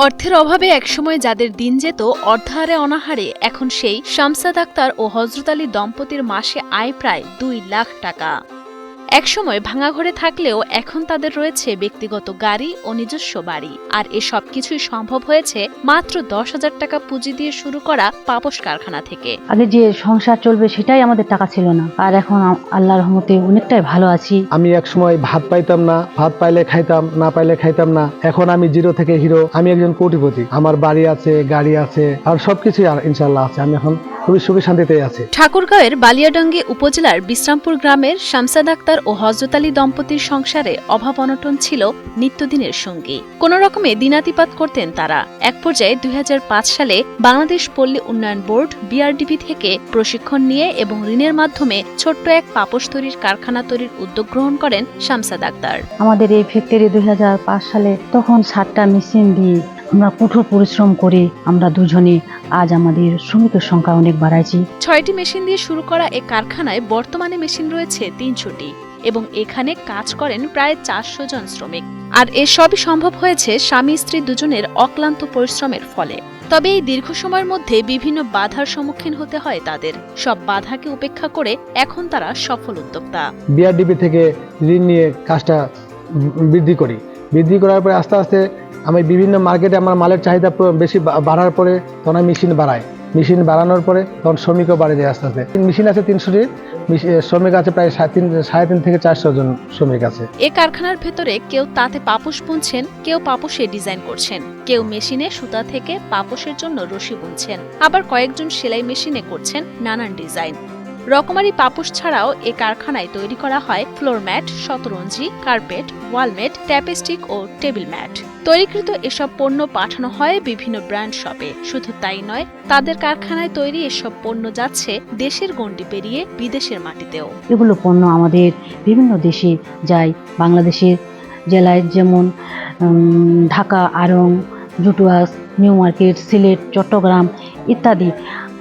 অর্থের অভাবে একসময় যাদের দিন যেত অর্ধাহারে অনাহারে, এখন সেই শামসাদ আক্তার ও হযরত আলী দম্পতির মাসে আয় প্রায় ২ লাখ টাকা। একসময় ভাঙা ঘরে থাকলেও এখন তাদের রয়েছে ব্যক্তিগত গাড়ি ও নিজস্ব বাড়ি। আর এসব কিছুই সম্ভব হয়েছে মাত্র ১০,০০০ টাকা পুঁজি দিয়ে শুরু করা পাপোশ কারখানা থেকে। আগে যে সংসার চলবে সেটাই আমাদের টাকা ছিল না, আর এখন আল্লাহর রহমতে অনেকটাই ভালো আছি। আমি একসময় ভাত পাইতাম না, ভাত পাইলে খাইতাম, না পাইলে খাইতাম না। এখন আমি জিরো থেকে হিরো, আমি একজন কোটিপতি। আমার বাড়ি আছে, গাড়ি আছে, আর সবকিছুই ইনশাআল্লাহ আছে। আমি এখন খুবই সুখী শান্তিতে আছি। ঠাকুরগাঁওয়ের বালিয়াডাঙ্গি উপজেলার বিশ্রামপুর গ্রামের শামসাদ আক্তার ও হযরত আলী দম্পতির সংসারে অভাব অনটন ছিল নিত্যদিনের সঙ্গী। কোন রকমে দিনাতিপাত করতেন তারা। এক পর্যায়ে ২০০৫ সালে বাংলাদেশ পল্লী উন্নয়ন বোর্ড BRDP থেকে প্রশিক্ষণ নিয়ে এবং ঋণের মাধ্যমে ছোট্ট এক পাপোশ তৈরির কারখানা তৈরির উদ্যোগ গ্রহণ করেন শামসাদ আক্তার। আমাদের এই ফ্যাক্টরি ২০০৫ সালে তখন ৭টা মেশিন দিয়ে আমরা কঠোর পরিশ্রম করে আমরা দুজনে আজ আমাদের শ্রমিকের সংখ্যা অনেক বাড়াইছি। ৬টি মেশিন দিয়ে শুরু করা এই কারখানায় বর্তমানে মেশিন রয়েছে ৩০০টি এবং এখানে কাজ করেন প্রায় ৪০০ জন শ্রমিক। আর এসবই সম্ভব হয়েছে স্বামী স্ত্রী দুজনের অক্লান্ত পরিশ্রমের ফলে। তবে এই দীর্ঘ সময়ের মধ্যে বিভিন্ন বাধার সম্মুখীন হতে হয় তাদের। সব বাধাকে উপেক্ষা করে এখন তারা সফল উদ্যোক্তা। BRDP থেকে ঋণ নিয়ে কাজটা বৃদ্ধি করার পরে আস্তে আস্তে আমি বিভিন্ন মার্কেটে আমার মালের চাহিদা বেশি বাড়ার পরে তখন আমি মেশিন বাড়াই। মেশিন বাড়ানোর পরে তখন শ্রমিকও বাড়ে যায় আস্তে আস্তে। মেশিন আছে ৩০০টি, শ্রমিক আছে প্রায় ৩.৫ থেকে ৪০০ জন শ্রমিক আছে। এ কারখানার ভেতরে কেউ তাতে পাপোশ বুনছেন, কেউ পাপোশে ডিজাইন করছেন, কেউ মেশিনে সুতা থেকে পাপোশের জন্য রশি বুনছেন, আবার কয়েকজন সেলাই মেশিনে করছেন নানান ডিজাইন। রকমারি পাপোশ ছাড়াও এ কারখানায় তৈরি করা হয় ফ্লোর ম্যাট, শতরঞ্জি, কার্পেট, ওয়ালমেট, ট্যাপেস্টিক ও টেবিল ম্যাট। তৈরিকৃত এসব পণ্য পাঠানো হয় বিভিন্ন ব্র্যান্ড শপে। শুধু তাই নয়, তাদের কারখানায় তৈরি এসব পণ্য যাচ্ছে দেশের গণ্ডি পেরিয়ে বিদেশের মাটিতেও। এগুলো পণ্য আমাদের বিভিন্ন দেশে যায়। বাংলাদেশের জেলায় যেমন ঢাকা, আড়ং, জুটুয়াস, নিউ মার্কেট, সিলেট, চট্টগ্রাম ইত্যাদি।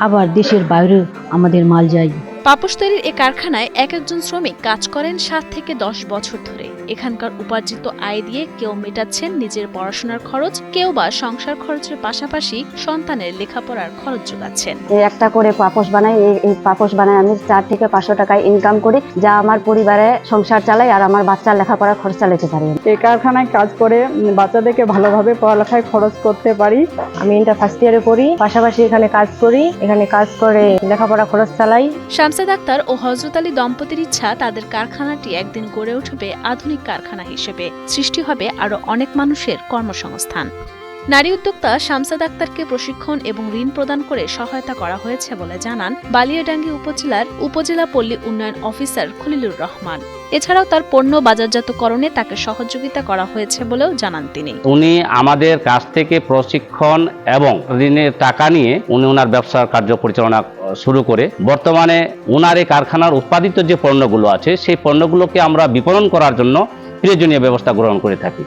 আবার দেশের বাইরেও আমাদের মাল যায়। পাপোশ তৈরির এ কারখানায় এক একজন শ্রমিক কাজ করেন ৭ থেকে ১০ বছর ধরে। এখানকার উপার্জিত আয় দিয়ে কেউ মেটাচ্ছেন নিজের পড়াশোনার খরচ, কেউ বা সংসার খরচের পাশাপাশি সন্তানের লেখাপড়ার খরচ যোগাচ্ছেন। একটা করে পাপোশ বানাই, এই পাপোশ বানাই আমি ৪ থেকে ৫০০ টাকায় ইনকাম করি, যা আমার পরিবারে সংসার চালাই আর আমার বাচ্চার লেখাপড়ার খরচ চালাতে পারি। এই কারখানায় কাজ করে বাচ্চাদেরকে ভালোভাবে পড়ালেখায় খরচ করতে পারি। আমি ইন্টার ফার্স্ট ইয়ারে পড়ি, পাশাপাশি এখানে কাজ করি, এখানে কাজ করে লেখাপড়া খরচ চালাই। শামসাদ আক্তার ও হযরত আলী দম্পতির ইচ্ছা তাদের কারখানাটি একদিন গড়ে উঠবে আধুনিক কারখানা হিসেবে। সৃষ্টি হবে আরো অনেক মানুষের কর্মসংস্থান। নারী উদ্যোক্তা শামসাদ আক্তারকে প্রশিক্ষণ এবং ঋণ প্রদান করে সহায়তা করা হয়েছে বলে জানান বালিয়াডাঙ্গি উপজেলার উপজেলা পল্লী উন্নয়ন অফিসার খলিলুর রহমান। এছাড়াও তার পণ্য বাজারজাতকরণে তাকে সহযোগিতা করা হয়েছে বলেও জানান তিনি। উনি আমাদের কাছ থেকে প্রশিক্ষণ এবং ঋণের টাকা নিয়ে উনি ওনার ব্যবসার কার্য পরিচালনা শুরু করে বর্তমানে ওনার এই কারখানার উৎপাদিত যে পণ্যগুলো আছে সেই পণ্যগুলোকে আমরা বিপণন করার জন্য প্রয়োজনীয় ব্যবস্থা গ্রহণ করে থাকি।